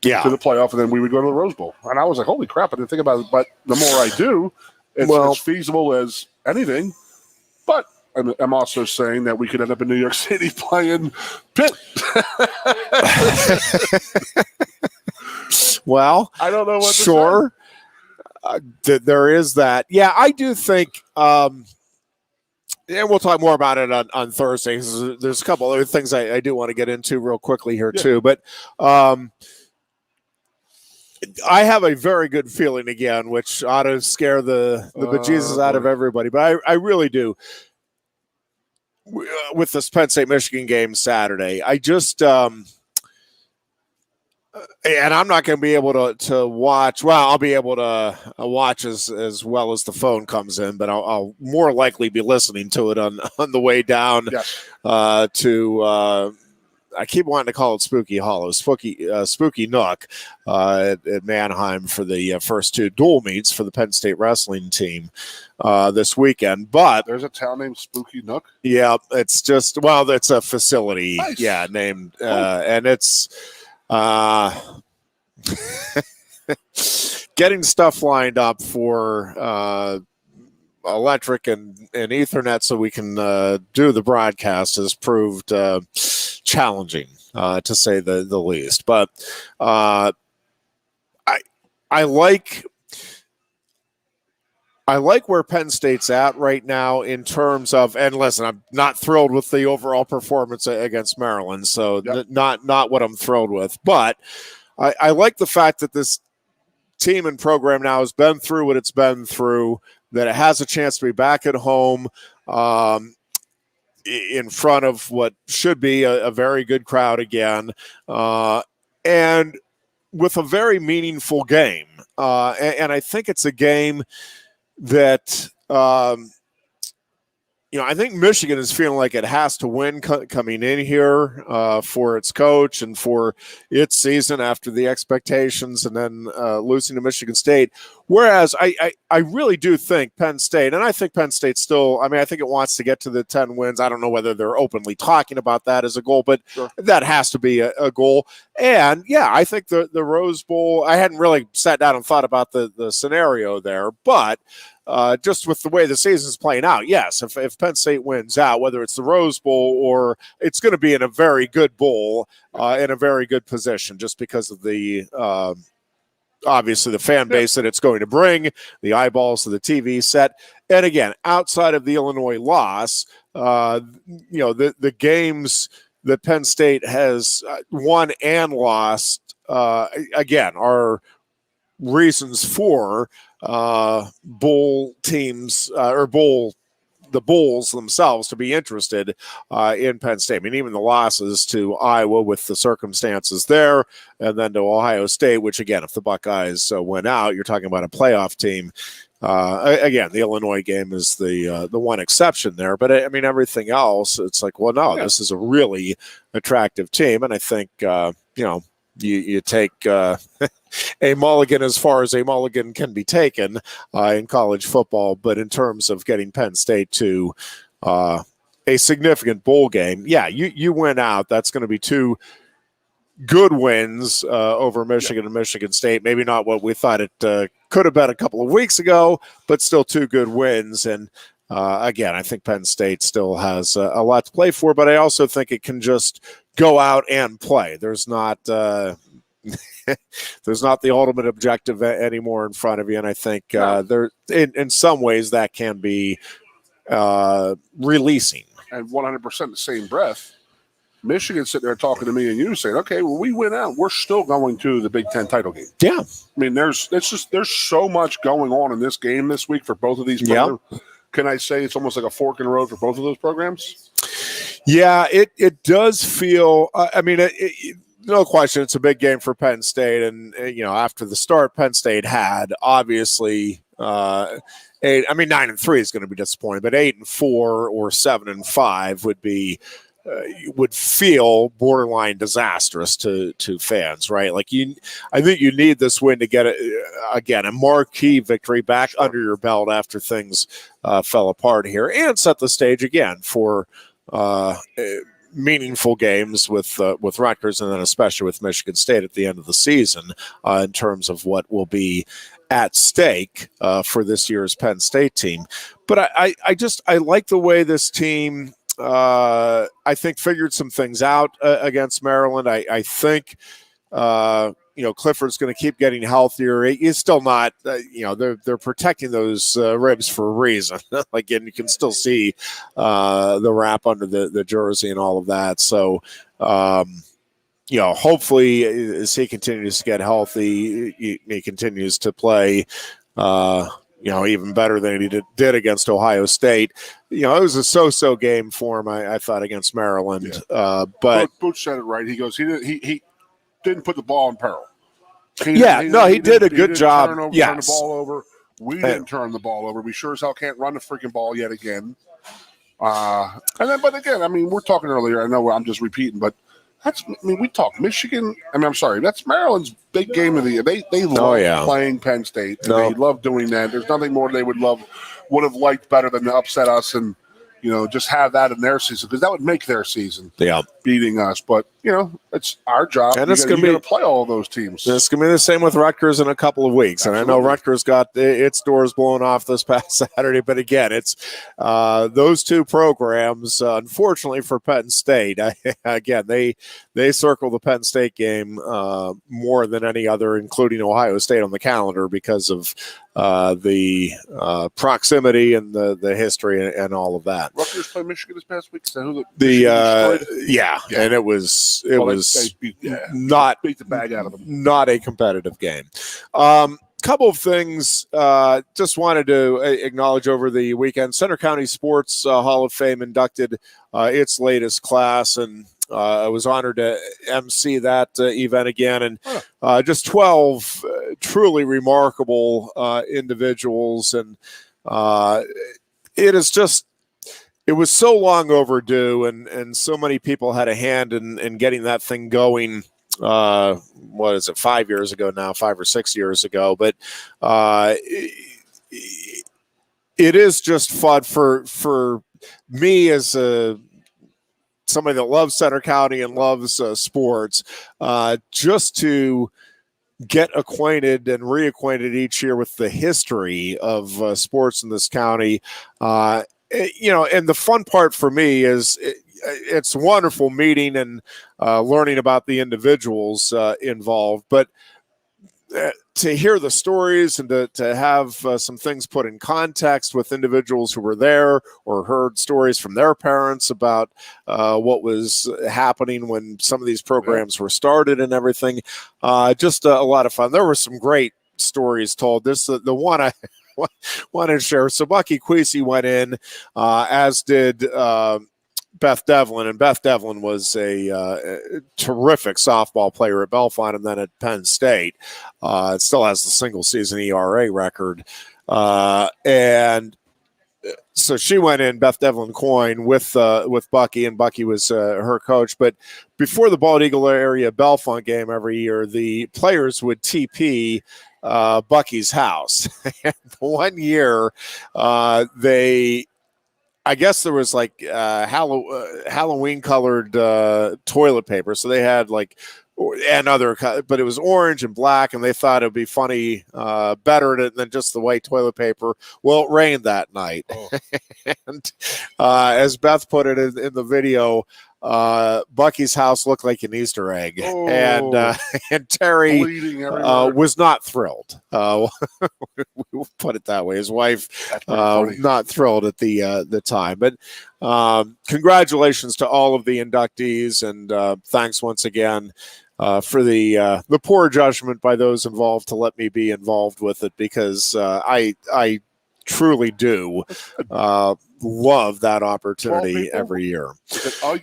to the playoff, and then we would go to the Rose Bowl. And I was like, holy crap, I didn't think about it. But the more I do, it's as feasible as anything. But I'm also saying that we could end up in New York City playing Pitt. Well, I don't know what sure. There is that. Yeah, I do think and we'll talk more about it on Thursday. There's a couple other things I do want to get into real quickly here too. But I have a very good feeling again, which ought to scare the bejesus out of everybody. But I really do. With this Penn State Michigan game Saturday, I just and I'm not going to be able to watch. Well, I'll be able to watch as well as the phone comes in, but I'll more likely be listening to it on the way down to. I keep wanting to call it Spooky Hollow, Spooky Nook at Manheim for the first 2 dual meets for the Penn State wrestling team this weekend. But there's a town named Spooky Nook. Yeah, it's just it's a facility. Nice. Yeah, named and it's. Getting stuff lined up for electric and Ethernet so we can do the broadcast has proved challenging, to say the least. But I like where Penn State's at right now in terms of, and listen, I'm not thrilled with the overall performance against Maryland, so not what I'm thrilled with. But I like the fact that this team and program now has been through what it's been through, that it has a chance to be back at home in front of what should be a very good crowd again, and with a very meaningful game. And I think it's a game that, I think Michigan is feeling like it has to win coming in here for its coach and for its season after the expectations and then losing to Michigan State. Whereas I really do think Penn State, and I think Penn State still, I think it wants to get to the 10 wins. I don't know whether they're openly talking about that as a goal, but that has to be a goal. And I think the Rose Bowl, I hadn't really sat down and thought about the scenario there, but just with the way the season's playing out, yes, if Penn State wins out, whether it's the Rose Bowl or it's going to be in a very good bowl, in a very good position, just because of the obviously the fan base that it's going to bring, the eyeballs of the TV set. And again, outside of the Illinois loss, the games that Penn State has won and lost, again, are reasons for bowl teams or the Bulls themselves to be interested in Penn State. Even the losses to Iowa with the circumstances there, and then to Ohio State, which again, if the Buckeyes went out, you're talking about a playoff team. Again, the Illinois game is the one exception there, but everything else, it's like, well, no, this is a really attractive team, and I think you take a mulligan as far as a mulligan can be taken in college football, but in terms of getting Penn State to a significant bowl game, you win out. That's going to be 2 good wins over Michigan and Michigan State. Maybe not what we thought it could have been a couple of weeks ago, but still 2 good wins. And again, I think Penn State still has a lot to play for, but I also think it can just go out and play. There's not there's not the ultimate objective anymore in front of you, and I think there in some ways that can be releasing. And 100% the same breath, Michigan's sitting there talking to me and you saying, okay, well, we win out. We're still going to the Big Ten title game. Yeah. I mean, there's so much going on in this game this week for both of these programs. Can I say it's almost like a fork in the road for both of those programs? Yeah, it does feel. No question, it's a big game for Penn State, and after the start Penn State had, obviously, 9-3 is going to be disappointing, but 8-4 or 7-5 would be. Would feel borderline disastrous to fans, right? Like I think you need this win to get a marquee victory back under your belt after things fell apart here, and set the stage again for meaningful games with Rutgers, and then especially with Michigan State at the end of the season in terms of what will be at stake for this year's Penn State team. But I like the way this team. I think figured some things out against Maryland. I think Clifford's going to keep getting healthier. He's still not. They're protecting those ribs for a reason. Like, and you can still see the wrap under the jersey and all of that. So, hopefully, as he continues to get healthy, he continues to play. Even better than he did against Ohio State. It was a so-so game for him, I thought, against Maryland. Yeah. But Booch said it right. He goes, he didn't put the ball in peril. He did a good job. Turn the ball over. We didn't turn the ball over. We sure as hell can't run the freaking ball yet again. But again, we're talking earlier. I know I'm just repeating, but we talked Michigan. That's Maryland's big game of the year. They love playing Penn State. They love doing that. There's nothing more they would have liked better than to upset us and just have that in their season, because that would make their season. Yeah, beating us. But it's our job, and it's going to play all of those teams. It's going to be the same with Rutgers in a couple of weeks. Absolutely. And I know Rutgers got its doors blown off this past Saturday, but again, it's those two programs. Unfortunately for Penn State, they circle the Penn State game more than any other, including Ohio State, on the calendar because of the proximity and the history and all of that. Rutgers played Michigan this past week. So and it was beat the bag out of them. Not a competitive game. Couple of things just wanted to acknowledge over the weekend. Center County Sports Hall of Fame inducted its latest class, and I was honored to MC that event again. And just 12 truly remarkable individuals. And it was so long overdue, and so many people had a hand in getting that thing going. 5 years ago now, 5 or 6 years ago, but it is just fun for me as somebody that loves Center County and loves sports, just to get acquainted and reacquainted each year with the history of sports in this county. And the fun part for me is it's wonderful meeting and learning about the individuals involved, but to hear the stories and to have some things put in context with individuals who were there or heard stories from their parents about what was happening when some of these programs were started and everything, just a lot of fun. There were some great stories told. The one I wanted to share. So Bucky Queasy went in, as did Beth Devlin, and Beth Devlin was a terrific softball player at Bellefonte and then at Penn State. It still has the single season ERA record. And so she went in, Beth Devlin Coyne, with Bucky, and Bucky was her coach. But before the Bald Eagle area Bellefonte game every year, the players would TP Bucky's house. And one year, I guess there was like Halloween colored toilet paper. So they had but it was orange and black, and they thought it'd be funny, better than just the white toilet paper. Well, it rained that night. And as Beth put it in the video, Bucky's house looked like an Easter egg, Oh. and Terry Bleeding everywhere. was not thrilled. We'll put it that way. His wife not thrilled at the time, but congratulations to all of the inductees, and thanks once again for the poor judgment by those involved to let me be involved with it, because I truly do love that opportunity every year.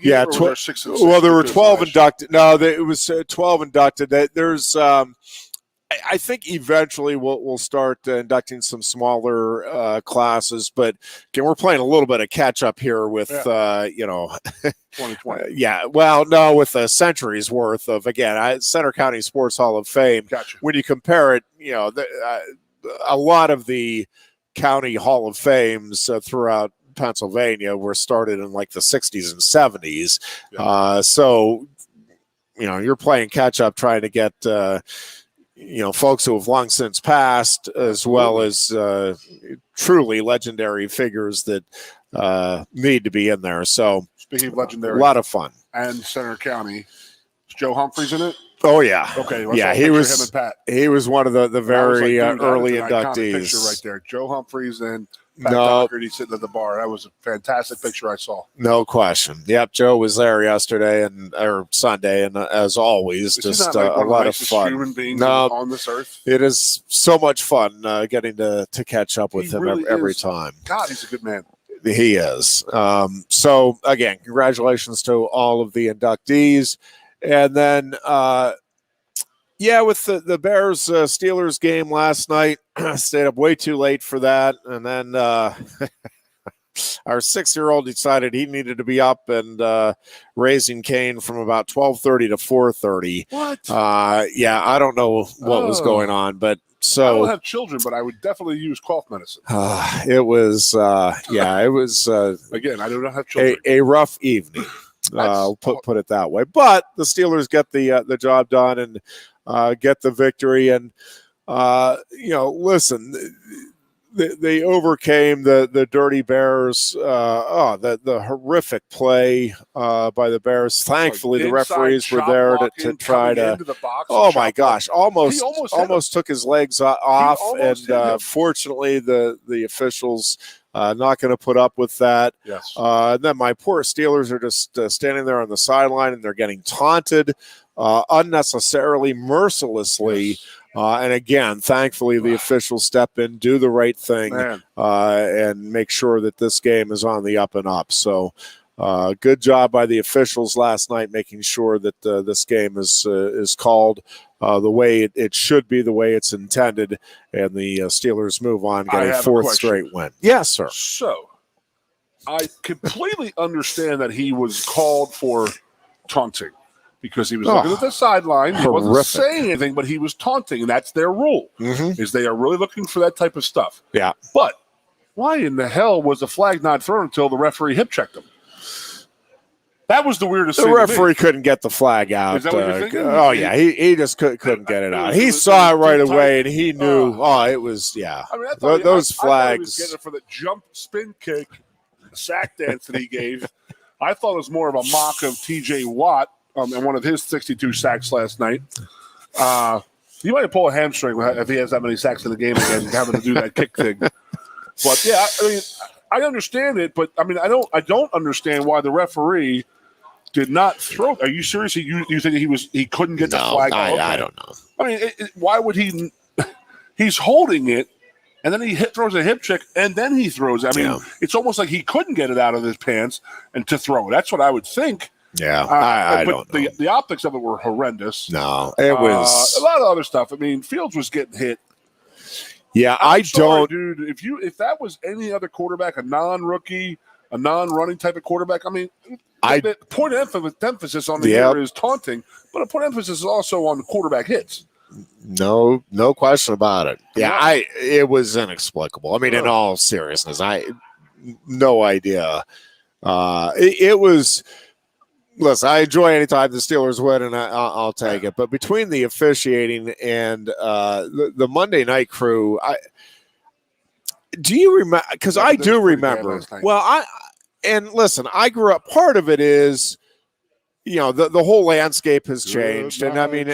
Yeah, well, there were 12 inducted. No, it was 12 inducted. There's I think eventually we'll start inducting some smaller classes, but again, we're playing a little bit of catch up here with 2020. Yeah, well, no, with a century's worth of Center County Sports Hall of Fame. Gotcha. When you compare it, a lot of the county Hall of Fames throughout Pennsylvania were started in like the 60s and 70s. Yeah. So, you're playing catch up trying to get, folks who have long since passed, as well as truly legendary figures that need to be in there. So, speaking of legendary, a lot of fun. And Center County, is Joe Humphreys in it? Oh yeah. Okay. Yeah, he was. Him and Pat. He was one of the very early inductees. Picture right there, Joe Humphreys and Pat Doherty sitting at the bar. That was a fantastic picture I saw. No question. Yep, Joe was there yesterday or Sunday, and as always, just a lot of fun. Human beings on this earth. It is so much fun getting to catch up with him really every time. God, he's a good man. He is. So again, congratulations to all of the inductees. And then, with the Bears Steelers game last night, stayed up way too late for that. And then our 6-year-old decided he needed to be up and raising Cain from about 12:30 to 4:30. What? I don't know what was going on, but so I don't have children, but I would definitely use cough medicine. It was, it was again, I do not have children. A rough evening. Put it that way, but the Steelers get the job done and get the victory. And listen, they overcame the Dirty Bears. The horrific play by the Bears. Thankfully, the referees were there to try to. Oh my gosh! Almost took his legs off, and fortunately, the officials. Not going to put up with that. Yes. And then my poor Steelers are just standing there on the sideline, and they're getting taunted unnecessarily, mercilessly. Yes. And again, thankfully, the officials step in, do the right thing, and make sure that this game is on the up and up. So good job by the officials last night, making sure that this game is called the way it should be, the way it's intended, and the Steelers move on, get a fourth straight win. Yes, sir. So I completely understand that he was called for taunting because he was looking at the sideline. He wasn't saying anything, but he was taunting, and that's their rule, is they are really looking for that type of stuff. Yeah. But why in the hell was the flag not thrown until the referee hip checked him? That was the weirdest thing. The referee couldn't get the flag out. Is that what you're thinking? Oh, yeah. He just couldn't get it out. He saw it right away, and he knew, it was, yeah. I mean, I thought those I thought he was flags. getting it for the jump spin kick, sack dance that he gave. I thought it was more of a mock of T.J. Watt and one of his 62 sacks last night. He might pull a hamstring if he has that many sacks in the game again, having to do that kick thing. But, yeah, I mean, I understand it, but, I mean, I don't understand why the referee did not throw. Are you serious? You think he couldn't get the flag? I don't know. I mean, why would he? He's holding it, and then he throws a hip check, and then he throws it. I mean, it's almost like he couldn't get it out of his pants and to throw it. That's what I would think. Yeah, I don't know. The optics of it were horrendous. No, it was a lot of other stuff. I mean, Fields was getting hit. Yeah, dude. If that was any other quarterback, a non-rookie, a non-running type of quarterback, I mean. The point of emphasis on the year is taunting, but a point of emphasis is also on the quarterback hits. No question about it. Yeah, it was inexplicable. I mean, in all seriousness, no idea. It was. Listen, I enjoy any time the Steelers win, and I'll take it. But between the officiating and the Monday night crew, do you remember? Because I do remember. Well, And listen, I grew up, part of it is the whole landscape has changed. And I mean,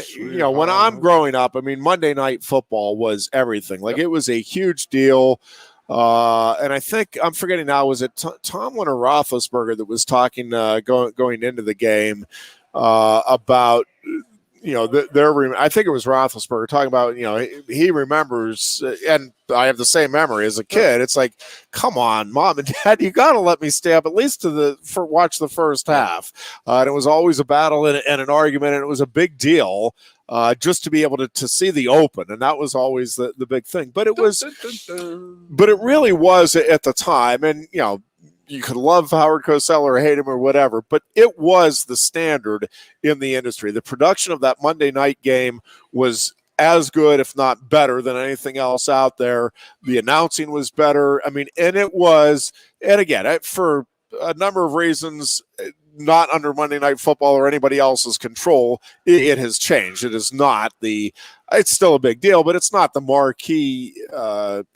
when I'm growing up, I mean, Monday Night Football was everything. Like, it was a huge deal. And I think I'm forgetting now, was it Tomlin or Roethlisberger that was talking going into the game about, I think it was Roethlisberger talking about, he remembers, and I have the same memory as a kid. It's like, come on, Mom and Dad, you got to let me stay up at least watch the first half. And it was always a battle and an argument, and it was a big deal. Just to be able to see the open, and that was always the big thing. But it really was at the time, and you could love Howard Cosell or hate him or whatever, but it was the standard in the industry. The production of that Monday night game was as good, if not better, than anything else out there. The announcing was better. I mean, and it was, and again, for a number of reasons, not under Monday Night Football or anybody else's control, it has changed. It is not it's still a big deal, but it's not the marquee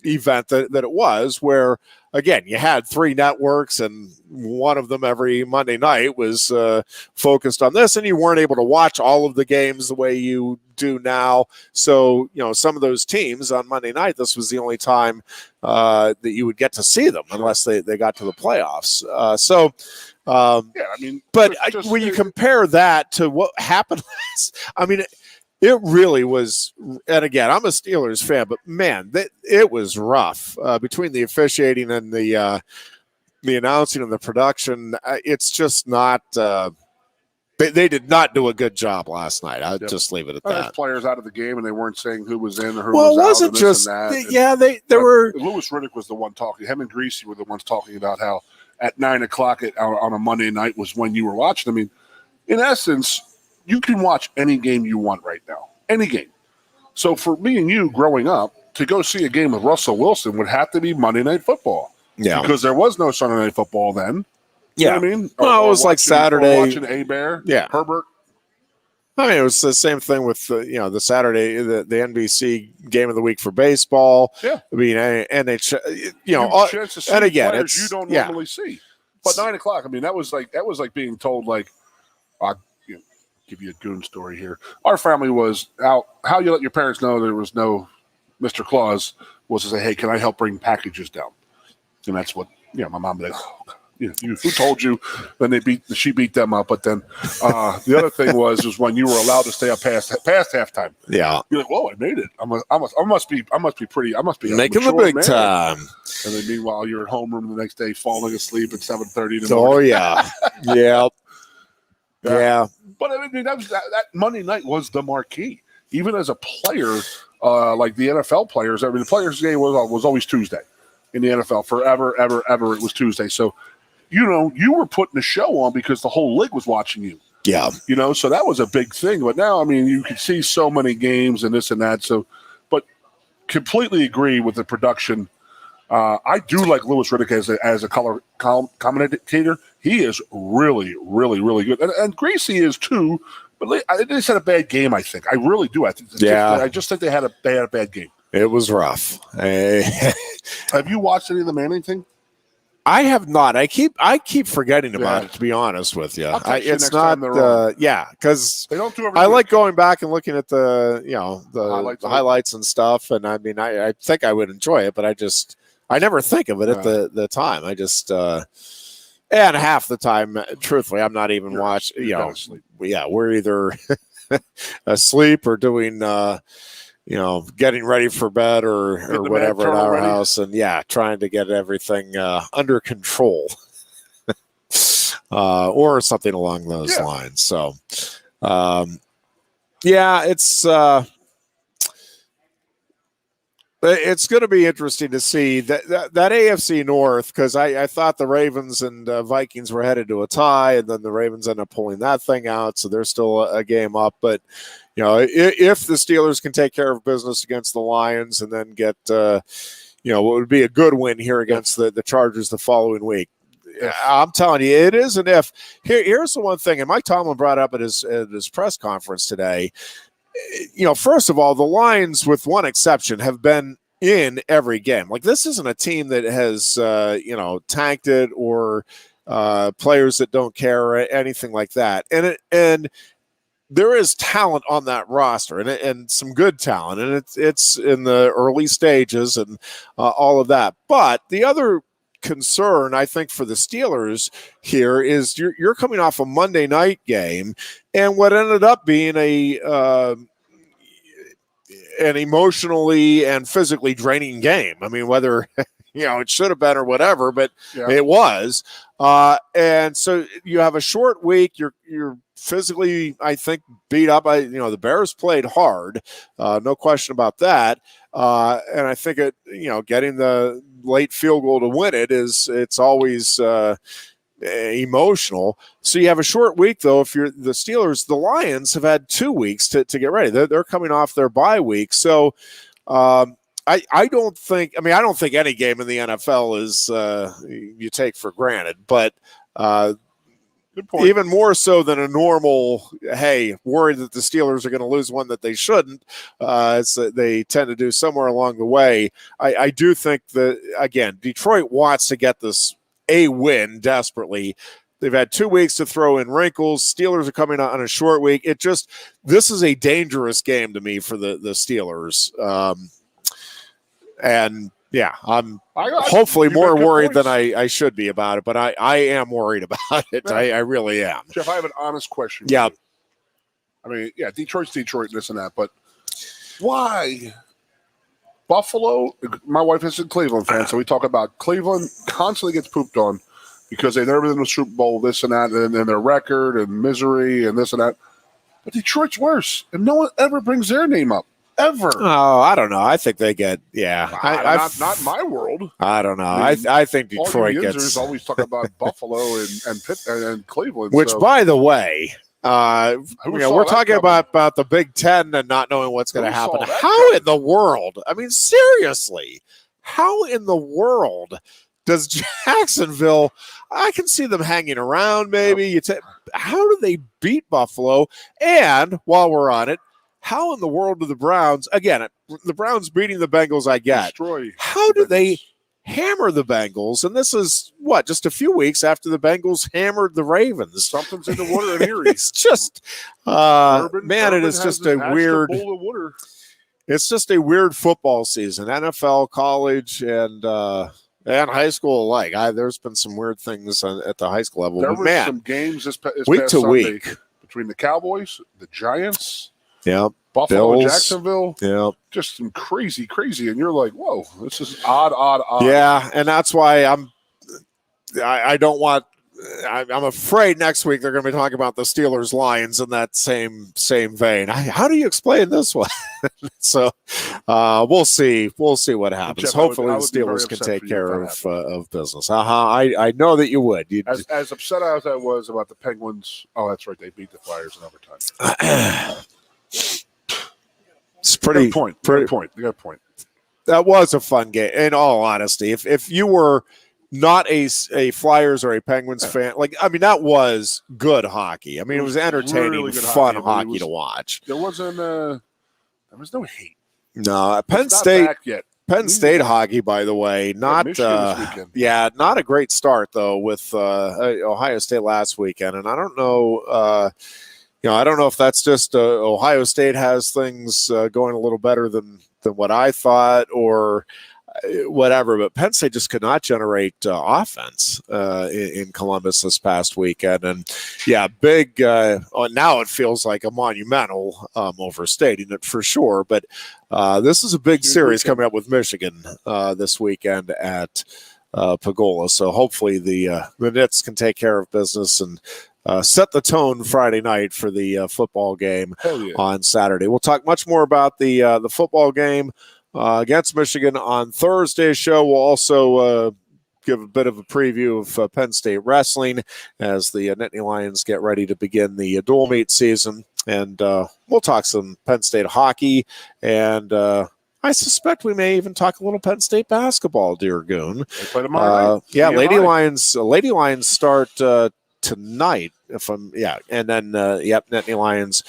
event that it was, where, again, you had 3 networks and one of them every Monday night was focused on this, and you weren't able to watch all of the games the way you do now. So, some of those teams on Monday night, this was the only time that you would get to see them unless they got to the playoffs. When you compare that to what happened last, I mean, it really was, and again, I'm a Steelers fan, but man, it was rough between the officiating and the announcing and the production. It's just not. They did not do a good job last night. I'll just leave it at that. Players out of the game, and they weren't saying who was in or who was out. Well, it wasn't just there were. Louis Riddick was the one talking. Him and Greasy were the ones talking about how at 9:00 on a Monday night was when you were watching. I mean, in essence, you can watch any game you want right now, any game. So for me and you growing up, to go see a game with Russell Wilson would have to be Monday Night Football. Yeah. Because there was no Sunday Night Football then. Yeah. You know what I mean? Well, it was like Saturday. Watching A-Bear, Herbert. I mean, it was the same thing with the Saturday, the NBC game of the week for baseball. Yeah. I mean, and they, and again, it's you don't normally see. But 9:00, I mean, that was like being told, like, give you a goon story here. Our family was out. How you let your parents know there was no Mr. Claus was to say, "Hey, can I help bring packages down?" And that's what my mom would be like, "Oh, who told you?" Then she beat them up. But then the other thing was when you were allowed to stay up past halftime. Yeah, you're like, "Whoa, I made it! I must be making the big time." And then meanwhile, you're at homeroom the next day, falling asleep at 7:30 in the morning. Oh yeah, yeah. Yeah. But I mean, that Monday night was the marquee. Even as a player, like the NFL players, I mean, the players' game was always Tuesday in the NFL. Forever, ever, it was Tuesday. So, you were putting a show on because the whole league was watching you. Yeah. So that was a big thing. But now, I mean, you can see so many games and this and that. So, but completely agree with the production. I do like Louis Riddick as a color commentator. He is really, really, really good. And Greasy is too, but they just had a bad game, I think. I really do. I just think they had a bad game. It was rough. Have you watched any of the Manning thing? I have not. I keep forgetting about it, to be honest with you. It's not because they don't do it. I like going back and looking at the highlights and stuff. And I mean, I think I would enjoy it, but I never think of it at the time. I just and half the time, truthfully, I'm not even watching. We're either asleep or doing getting ready for bed or whatever at our house, and trying to get everything under control or something along those lines. So it's going to be interesting to see that AFC North, because I thought the Ravens and Vikings were headed to a tie, and then the Ravens end up pulling that thing out, so they're still a game up. But if the Steelers can take care of business against the Lions and then get what would be a good win here against the Chargers the following week, I'm telling you, it is an if. Here's the one thing, and Mike Tomlin brought up at his press conference today. First of all, the Lions, with one exception, have been in every game. Like, this isn't a team that has, tanked it or players that don't care or anything like that. And there is talent on that roster and some good talent, and it's in the early stages and all of that. But the other concern, I think, for the Steelers here is you're coming off a Monday night game and what ended up being an emotionally and physically draining game. I mean, whether it should have been or whatever, but it was. And so you have a short week. You're physically, I think, beat up. The Bears played hard, no question about that. And I think getting the late field goal to win it's always emotional. So you have a short week, though. If you're the Steelers, the Lions have had 2 weeks to get ready. They're coming off their bye week. So I don't think any game in the NFL is you take for granted, but even more so than a normal, hey, worried that the Steelers are going to lose one that they shouldn't, as they tend to do somewhere along the way. I do think that, again, Detroit wants to get this a win desperately. They've had 2 weeks to throw in wrinkles. Steelers are coming on a short week. This is a dangerous game to me for the Steelers. And yeah, I'm hopefully more worried than I should be about it, but I am worried about it. I really am. Jeff, I have an honest question. Yeah. I mean, yeah, Detroit's Detroit and this and that, but why Buffalo? My wife is a Cleveland fan, so we talk about Cleveland constantly gets pooped on because they've never been in the Super Bowl, this and that, and their record and misery and this and that. But Detroit's worse, and no one ever brings their name up. Ever. Oh, I don't know. I think they get, not in my world. I don't know. I think Detroit gets. Always talk about Buffalo and Cleveland. Which, by the way, we're talking about the Big Ten and not knowing what's going to happen. How in the world? I mean, seriously, how in the world does Jacksonville? I can see them hanging around. Maybe how do they beat Buffalo? And while we're on it, how in the world do the Browns, again, the Browns beating the Bengals, I get. How do they hammer the Bengals? And this is, just a few weeks after the Bengals hammered the Ravens. Something's in the water in Erie. It's just, it is just a weird, it's just a weird football season. NFL, college, and high school alike. There's been some weird things at the high school level. There were some games this week past to Sunday week between the Cowboys, the Giants, Bills, Buffalo, Jacksonville, – just some crazy, and you're like, whoa, this is odd. Yeah, and that's why I don't want. I'm afraid next week they're going to be talking about the Steelers Lions in that same vein. How do you explain this one? So we'll see what happens. Jeff, Hopefully I the would be Steelers can take care of business. I know that you would. As upset as I was about the Penguins. Oh, that's right, they beat the Flyers in overtime. It's pretty point. You got a point. That was a fun game. In all honesty, if you were not a Flyers or a Penguins fan, that was good hockey. I mean, it was entertaining, really fun hockey to watch. There was no hate. No, Penn State hockey, by the way, not not a great start though with Ohio State last weekend, and I don't know. I don't know if that's just Ohio State has things going a little better than what I thought or whatever, but Penn State just could not generate offense in Columbus this past weekend. And, big now it feels like a monumental overstating it for sure. But this is a big series coming up with Michigan this weekend at Pagola. So hopefully the Nits can take care of business and set the tone Friday night for the football game on Saturday. We'll talk much more about the football game against Michigan on Thursday's show. We'll also give a bit of a preview of Penn State wrestling as the Nittany Lions get ready to begin the dual meet season. And we'll talk some Penn State hockey, and I suspect we may even talk a little Penn State basketball, dear Goon. They play tomorrow night. Lady Lions start tonight, and then Nittany Lions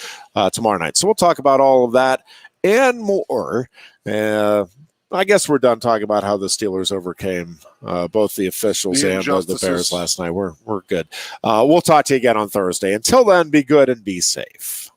tomorrow night. So we'll talk about all of that and more. I guess we're done talking about how the Steelers overcame both the officials and the Bears last night. We're good. We'll talk to you again on Thursday. Until then, be good and be safe.